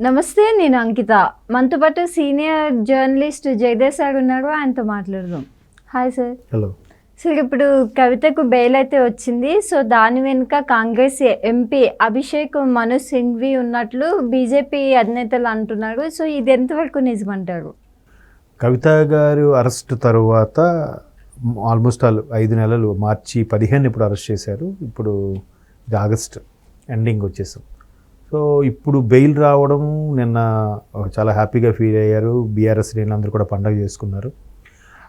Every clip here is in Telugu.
నమస్తే, నేను అంకిత. మనతో పాటు సీనియర్ జర్నలిస్ట్ జయదేవ్ సార్ ఉన్నారు, ఆయనతో మాట్లాడదాం. Hi sir. హలో సార్, ఇప్పుడు కవితకు బెయిల్ అయితే వచ్చింది. సో దాని వెనుక కాంగ్రెస్ ఎంపీ అభిషేక్ మను సింఘ్వి ఉన్నట్లు బీజేపీ అధినేతలు అంటున్నారు. సో ఇది ఎంతవరకు నిజమంటారు? కవిత గారు అరెస్ట్ తర్వాత ఆల్మోస్ట్ 5 నెలలు, మార్చి 15 ఇప్పుడు అరెస్ట్ చేశారు. ఇప్పుడు ఇది ఆగస్ట్ ఎండింగ్ వచ్చేసాం. సో ఇప్పుడు బెయిల్ రావడం నిన్న చాలా హ్యాపీగా ఫీల్ అయ్యారు. బీఆర్ఎస్ శ్రేణులందరూ కూడా పండగ చేసుకున్నారు.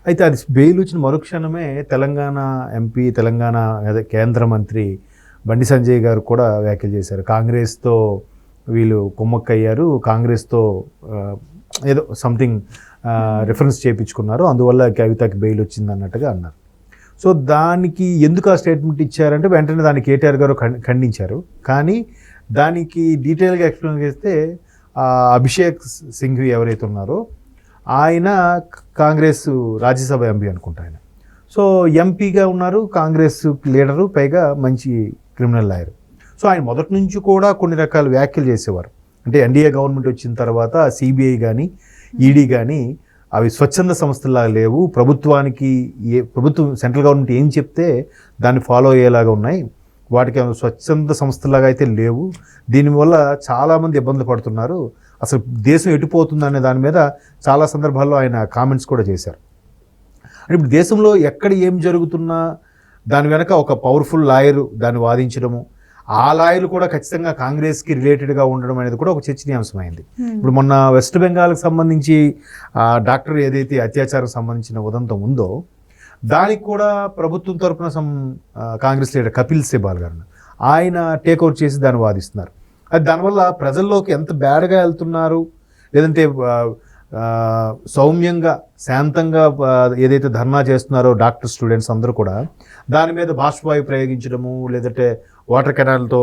అయితే అది బెయిల్ వచ్చిన మరుక్షణమే తెలంగాణ ఎంపీ, తెలంగాణ కేంద్ర మంత్రి బండి సంజయ్ గారు కూడా వ్యాఖ్యలు చేశారు. కాంగ్రెస్తో వీళ్ళు కుమ్మక్కయ్యారు, కాంగ్రెస్తో ఏదో సంథింగ్ రిఫరెన్స్ చేయించుకున్నారు, అందువల్ల కవితకి బెయిల్ వచ్చింది అన్నట్టుగా అన్నారు. సో దానికి ఎందుకు ఆ స్టేట్మెంట్ ఇచ్చారంటే వెంటనే దాన్ని కేటీఆర్ గారు ఖండించారు. కానీ దానికి డీటెయిల్గా ఎక్స్ప్లెయిన్ చేస్తే అభిషేక్ సింఘ్వి ఎవరైతే ఉన్నారో ఆయన కాంగ్రెస్ రాజ్యసభ ఎంపీ అనుకుంటా ఆయన. సో ఎంపీగా ఉన్నారు, కాంగ్రెస్ లీడరు, పైగా మంచి క్రిమినల్ లాయర్. సో ఆయన మొదటి నుంచి కూడా కొన్ని రకాల వ్యాఖ్యలు చేసేవారు. అంటే ఎన్డీఏ గవర్నమెంట్ వచ్చిన తర్వాత సిబిఐ కానీ ఈడీ కానీ అవి స్వచ్ఛంద సంస్థలాగా లేవు, ప్రభుత్వానికి ప్రభుత్వం సెంట్రల్ గవర్నమెంట్ ఏం చెప్తే దాన్ని ఫాలో అయ్యేలాగా ఉన్నాయి, వాటికి స్వచ్ఛంద సంస్థలాగా అయితే లేవు, దీనివల్ల చాలామంది ఇబ్బందులు పడుతున్నారు, అసలు దేశం ఎటుపోతుంది అనే దాని మీద చాలా సందర్భాల్లో ఆయన కామెంట్స్ కూడా చేశారు. ఇప్పుడు దేశంలో ఎక్కడ ఏం జరుగుతున్నా దాని వెనక ఒక పవర్ఫుల్ లాయరు దాన్ని వాదించడము, ఆ లాయర్లు కూడా ఖచ్చితంగా కాంగ్రెస్కి రిలేటెడ్గా ఉండడం అనేది కూడా ఒక చర్చనీయాంశమైంది. ఇప్పుడు మొన్న వెస్ట్ బెంగాల్కి సంబంధించి డాక్టర్ ఏదైతే అత్యాచారం సంబంధించిన ఉదంతం ఉందో దానికి కూడా ప్రభుత్వం తరఫున కాంగ్రెస్ లీడర్ కపిల్ సిబాల్ గారు ఆయన టేక్అవుట్ చేసి దాన్ని వాదిస్తున్నారు. అది దానివల్ల ప్రజల్లోకి ఎంత బ్యాడ్గా వెళ్తున్నారు, లేదంటే సౌమ్యంగా శాంతంగా ఏదైతే ధర్నా చేస్తున్నారో డాక్టర్ స్టూడెంట్స్ అందరూ కూడా దాని మీద బాష్పవాయు ప్రయోగించడము, లేదంటే వాటర్ కెనాల్తో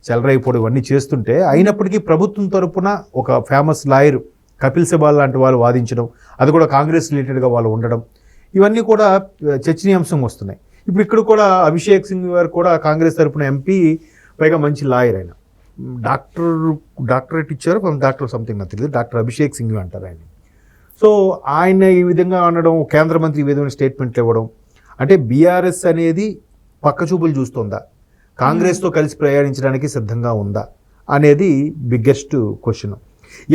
చెలరైపోవడం ఇవన్నీ చేస్తుంటే అయినప్పటికీ ప్రభుత్వం తరపున ఒక ఫేమస్ లాయర్ కపిల్ సిబాల్ లాంటి వాళ్ళు వాదించడం, అది కూడా కాంగ్రెస్ రిలేటెడ్గా వాళ్ళు ఉండడం, ఇవన్నీ కూడా చర్చనీయాంశం వస్తున్నాయి. ఇప్పుడు ఇక్కడ కూడా అభిషేక్ సింగ్ గారు కూడా కాంగ్రెస్ తరపున ఎంపీ, పైగా మంచి లాయర్ ఆయన, డాక్టరేట్ ఇచ్చారు, డాక్టర్ సంథింగ్ నాకు తెలియదు, డాక్టర్ అభిషేక్ సింగ్ అంటారు ఆయన. సో ఆయన ఈ విధంగా అనడం, కేంద్ర మంత్రి ఈ విధమైన స్టేట్మెంట్లు ఇవ్వడం, అంటే బీఆర్ఎస్ అనేది పక్కచూపులు చూస్తుందా, కాంగ్రెస్తో కలిసి ప్రయాణించడానికి సిద్ధంగా ఉందా అనేది బిగ్గెస్ట్ క్వశ్చన్.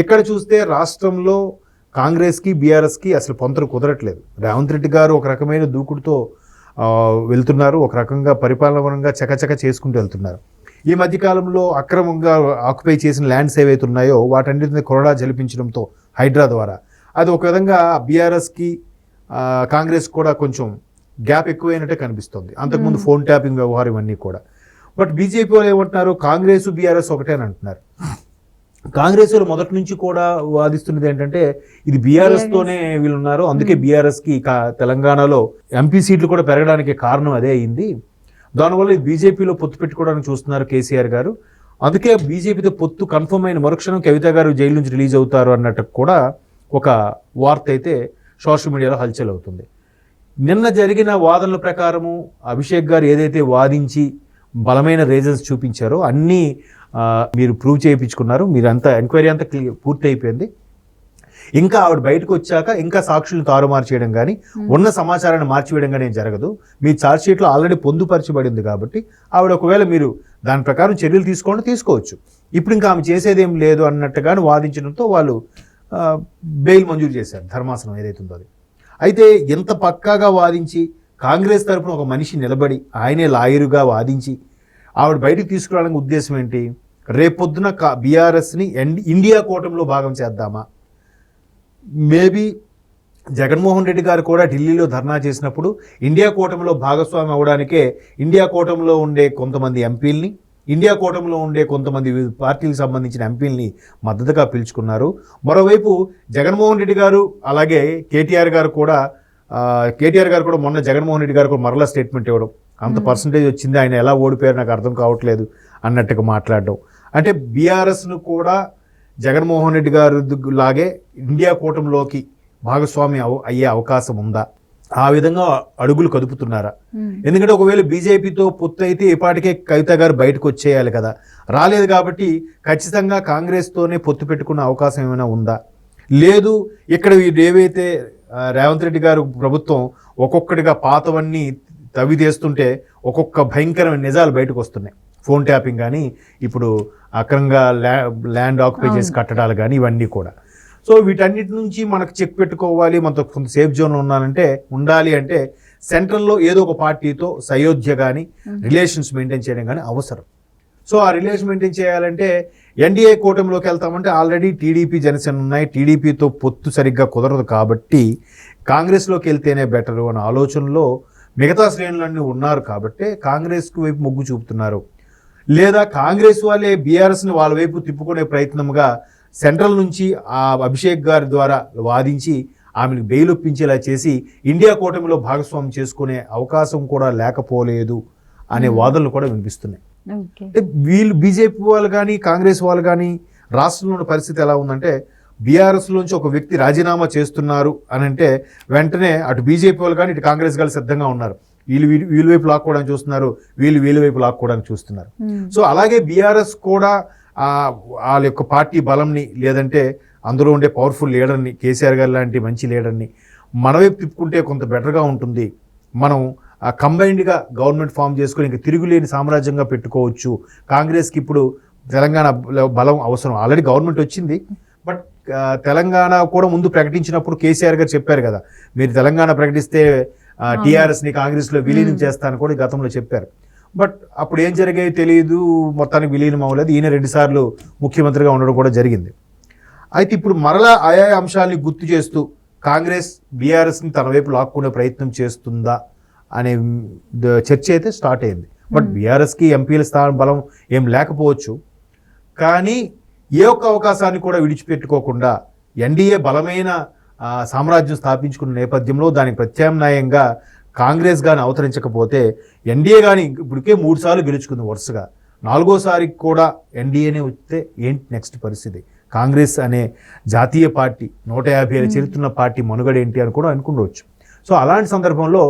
ఇక్కడ చూస్తే రాష్ట్రంలో కాంగ్రెస్కి బీఆర్ఎస్కి అసలు పొంతలు కుదరట్లేదు. రేవంత్ రెడ్డి గారు ఒక రకమైన దూకుడుతో వెళ్తున్నారు, ఒక రకంగా పరిపాలనపరంగా చకచక చేసుకుంటూ వెళ్తున్నారు. ఈ మధ్యకాలంలో అక్రమంగా ఆక్యుపై చేసిన ల్యాండ్స్ ఏవైతే ఉన్నాయో వాటన్నిటిని కొరడా జలిపించడంతో హైడ్రా ద్వారా అది ఒక విధంగా బీఆర్ఎస్కి కాంగ్రెస్ కూడా కొంచెం గ్యాప్ ఎక్కువైనట్టే కనిపిస్తుంది. అంతకుముందు ఫోన్ ట్యాపింగ్ వ్యవహారం ఇవన్నీ కూడా. బట్ బీజేపీ వాళ్ళు ఏమంటున్నారు, కాంగ్రెస్ బీఆర్ఎస్ ఒకటే అని అంటున్నారు. కాంగ్రెస్ వాళ్ళు మొదటి నుంచి కూడా వాదిస్తున్నది ఏంటంటే ఇది బీఆర్ఎస్తోనే వీళ్ళు ఉన్నారు, అందుకే బీఆర్ఎస్కి తెలంగాణలో ఎంపీ సీట్లు కూడా పెరగడానికి కారణం అదే అయింది, దానివల్ల ఇది బీజేపీలో పొత్తు పెట్టుకోవడానికి చూస్తున్నారు కేసీఆర్ గారు, అందుకే బీజేపీతో పొత్తు కన్ఫర్మ్ అయిన మరుక్షణం కవిత గారు జైలు నుంచి రిలీజ్ అవుతారు అన్నట్టు కూడా ఒక వార్త అయితే సోషల్ మీడియాలో హల్చల్ అవుతుంది. నిన్న జరిగిన వాదనల ప్రకారము అభిషేక్ గారు ఏదైతే వాదించి బలమైన రీజన్స్ చూపించారో అన్నీ మీరు ప్రూవ్ చేయించుకున్నారు, మీరంతా ఎంక్వైరీ అంతా పూర్తి అయిపోయింది. ఇంకా ఆవిడ బయటకు వచ్చాక ఇంకా సాక్షులను తారుమారు చేయడం కానీ ఉన్న సమాచారాన్ని మార్చివేయడం కానీ జరగదు. మీ ఛార్జ్షీట్లో ఆల్రెడీ పొందుపరచబడింది కాబట్టి ఆవిడ ఒకవేళ మీరు దాని ప్రకారం చర్యలు తీసుకోవచ్చు, ఇప్పుడు ఇంకా ఆమె చేసేదేం లేదు అన్నట్టుగాను వాదించడంతో వాళ్ళు బెయిల్ మంజూరు చేశారు, ధర్మాసనం ఏదైతే ఉందో అది. అయితే ఎంత పక్కాగా వాదించి కాంగ్రెస్ తరఫున ఒక మనిషి నిలబడి ఆయనే లాయరుగా వాదించి ఆవిడ బయటకు తీసుకురావడానికి ఉద్దేశం ఏంటి, రేపొద్దున బీఆర్ఎస్ని ఇండియా కూటమిలో భాగం చేద్దామా, మేబీ జగన్మోహన్ రెడ్డి గారు కూడా ఢిల్లీలో ధర్నా చేసినప్పుడు ఇండియా కూటమిలో భాగస్వామి అవడానికే ఇండియా కూటమిలో ఉండే కొంతమంది ఎంపీల్ని, ఇండియా కూటమిలో ఉండే కొంతమంది పార్టీలకు సంబంధించిన ఎంపీల్ని మద్దతుగా పిలుచుకున్నారు. మరోవైపు జగన్మోహన్ రెడ్డి గారు అలాగే కేటీఆర్ గారు కూడా మొన్న జగన్మోహన్ రెడ్డి గారు కూడా మరలా స్టేట్మెంట్ ఇవ్వడం, అంత పర్సంటేజ్ వచ్చింది, ఆయన ఎలా ఓడిపోయారు నాకు అర్థం కావట్లేదు అన్నట్టుగా మాట్లాడడం, అంటే బీఆర్ఎస్ను కూడా జగన్మోహన్ రెడ్డి గారు లాగే ఇండియా కూటమిలోకి భాగస్వామి అయ్యే అవకాశం ఉందా ఆ విధంగా అడుగులు కదుపుతున్నారా? ఎందుకంటే ఒకవేళ బీజేపీతో పొత్తు అయితే ఇప్పటికే కవిత గారు బయటకు వచ్చేయాలి కదా, రాలేదు కాబట్టి ఖచ్చితంగా కాంగ్రెస్తోనే పొత్తు పెట్టుకున్న అవకాశం ఏమైనా ఉందా? లేదు, ఇక్కడ ఏవైతే రేవంత్ రెడ్డి గారు ప్రభుత్వం ఒక్కొక్కటిగా పాతవన్నీ తవ్వి తీస్తుంటే ఒక్కొక్క భయంకరమైన నిజాలు బయటకు వస్తున్నాయి. ఫోన్ ట్యాపింగ్ కానీ, ఇప్పుడు అక్రమంగా ల్యాండ్ ఆక్యుపై చేసి కట్టడాలు కానీ, ఇవన్నీ కూడా. సో వీటన్నిటి నుంచి మనకు చెక్ పెట్టుకోవాలి, మనతో కొంత సేఫ్ జోన్లో ఉండాలి అంటే సెంట్రల్లో ఏదో ఒక పార్టీతో సయోధ్య కానీ రిలేషన్స్ మెయింటైన్ చేయడం కానీ అవసరం. సో ఆ రిలేషన్ మెయింటైన్ చేయాలంటే ఎన్డీఏ కూటమిలోకి వెళ్తామంటే ఆల్రెడీ టీడీపీ జనసేన ఉన్నాయి, టీడీపీతో పొత్తు సరిగ్గా కుదరదు కాబట్టి కాంగ్రెస్లోకి వెళ్తేనే బెటరు అనే ఆలోచనలో మిగతా శ్రేణులన్నీ ఉన్నారు కాబట్టి కాంగ్రెస్కు వైపు మొగ్గు చూపుతున్నారు. లేదా కాంగ్రెస్ వాళ్ళే బీఆర్ఎస్ని వాళ్ళ వైపు తిప్పుకునే ప్రయత్నంగా సెంట్రల్ నుంచి ఆ అభిషేక్ గారి ద్వారా వాదించి ఆమెను బెయిల్ ఒప్పించేలా చేసి ఇండియా కూటమిలో భాగస్వామ్యం చేసుకునే అవకాశం కూడా లేకపోలేదు అనే వాదనలు కూడా వినిపిస్తున్నాయి. అంటే వీళ్ళు బీజేపీ వాళ్ళు కానీ కాంగ్రెస్ వాళ్ళు కానీ రాష్ట్రంలో ఉన్న పరిస్థితి ఎలా ఉందంటే బీఆర్ఎస్లోంచి ఒక వ్యక్తి రాజీనామా చేస్తున్నారు అని అంటే వెంటనే అటు బీజేపీ వాళ్ళు కానీ ఇటు కాంగ్రెస్ వాళ్ళు సిద్ధంగా ఉన్నారు. వీళ్ళ వైపు లాక్కోవడానికి చూస్తున్నారు, వీళ్ళ వైపు లాక్కోవడానికి చూస్తున్నారు. సో అలాగే బీఆర్ఎస్ కూడా వాళ్ళ యొక్క పార్టీ బలంని, లేదంటే అందులో ఉండే పవర్ఫుల్ లీడర్ని, కేసీఆర్ గారు లాంటి మంచి లీడర్ని మన వైపు తిప్పుకుంటే కొంత బెటర్గా ఉంటుంది, మనం కంబైన్డ్గా గవర్నమెంట్ ఫామ్ చేసుకొని ఇంకా తిరుగులేని సామ్రాజ్యంగా పెట్టుకోవచ్చు. కాంగ్రెస్కి ఇప్పుడు తెలంగాణ బలం అవసరం, ఆల్రెడీ గవర్నమెంట్ వచ్చింది, బట్ తెలంగాణ కూడా ముందు ప్రకటించినప్పుడు కేసీఆర్ గారు చెప్పారు కదా, మీరు తెలంగాణ ప్రకటిస్తే టీఆర్ఎస్ని కాంగ్రెస్లో విలీనం చేస్తానని కూడా గతంలో చెప్పారు. బట్ అప్పుడు ఏం జరిగాయో తెలియదు, మొత్తానికి విలీనం అవ్వలేదు. ఈయన 2 సార్లు ముఖ్యమంత్రిగా ఉండడం కూడా జరిగింది. అయితే ఇప్పుడు మరలా ఆయా అంశాలని గుర్తు చేస్తూ కాంగ్రెస్ బీఆర్ఎస్ని తన వైపు లాక్కునే ప్రయత్నం చేస్తుందా అనే చర్చ అయితే స్టార్ట్ అయింది. బట్ బీఆర్ఎస్కి ఎంపీల స్థానం బలం ఏం లేకపోవచ్చు, కానీ ఏ ఒక్క అవకాశాన్ని కూడా విడిచిపెట్టుకోకుండా ఎన్డీఏ బలమైన సామ్రాజ్యం స్థాపించుకున్న నేపథ్యంలో దానికి ప్రత్యామ్నాయంగా కాంగ్రెస్ కానీ అవతరించకపోతే ఎన్డీఏ కానీ ఇప్పటికే 3 సార్లు గెలుచుకుంది వరుసగా, 4వసారి కూడా ఎన్డీఏనే వస్తే ఏంటి నెక్స్ట్ పరిస్థితి? కాంగ్రెస్ అనే జాతీయ పార్టీ 150 ఏళ్ళ చరిత్ర పార్టీ మనుగడ ఏంటి అని కూడా అనుకుండవచ్చు. సో అలాంటి సందర్భంలో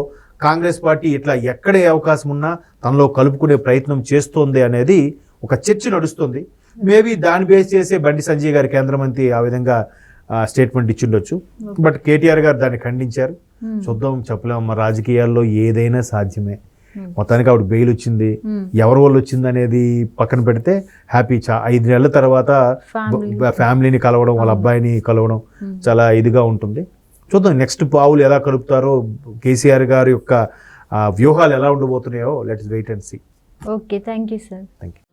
కాంగ్రెస్ పార్టీ ఇట్లా ఎక్కడే అవకాశం ఉన్నా తనలో కలుపుకునే ప్రయత్నం చేస్తోంది అనేది ఒక చర్చ నడుస్తుంది. మేబీ దాన్ని బేస్ చేసే బండి సంజయ్ గారి కేంద్ర మంత్రి ఆ విధంగా స్టేట్మెంట్ ఇచ్చిండొచ్చు. బట్ కేటీఆర్ గారు దాన్ని ఖండించారు. చూద్దాం, చెప్పలేము, రాజకీయాల్లో ఏదైనా సాధ్యమే. మొత్తానికి ఆవిడ బెయిల్ వచ్చింది, ఎవరి వల్ల వచ్చింది అనేది పక్కన పెడితే హ్యాపీ. 5 నెలల తర్వాత ఫ్యామిలీని కలవడం, వాళ్ళ అబ్బాయిని కలవడం చాలా ఇదిగా ఉంటుంది. చూద్దాం నెక్స్ట్ పావులు ఎలా కలుపుతారో, కేసీఆర్ గారి యొక్క వ్యూహాలు ఎలా ఉండబోతున్నాయో let's wait and see. Okay, thank you sir. Thank you.